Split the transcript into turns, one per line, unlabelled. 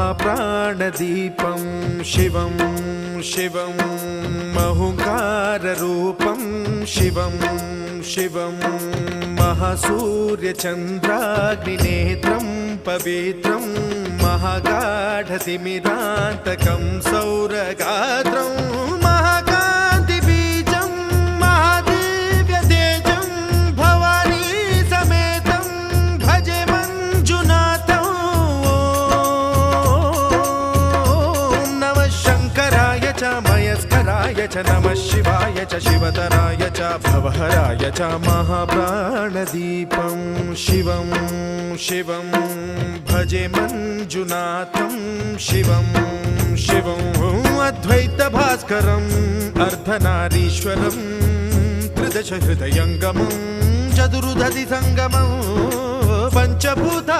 महाप्राणदीपं शिवं शिवं महुकाररूपं शिवं शिवं महासूर्यचन्द्राग्निनेत्रं पवित्रं महागाढतिमिरान्तकं सौरगात्रं महाकान्तिबीजं महादिव्यतेजं भवानी समेतं भजे मञ्जुनाथं। ॐ नमः शङ्कराय च मयस्कराय च नमः शिवाय च शिवतराय च भवहराय च महाप्राणदीपं शिवं शिवं भजे मञ्जुनाथं शिवं शिवं अद्वैतभास्करम् अर्धनारीश्वरं त्रिदश हृदयङ्गमं चतुर्दधि सङ्गमं पञ्चभूता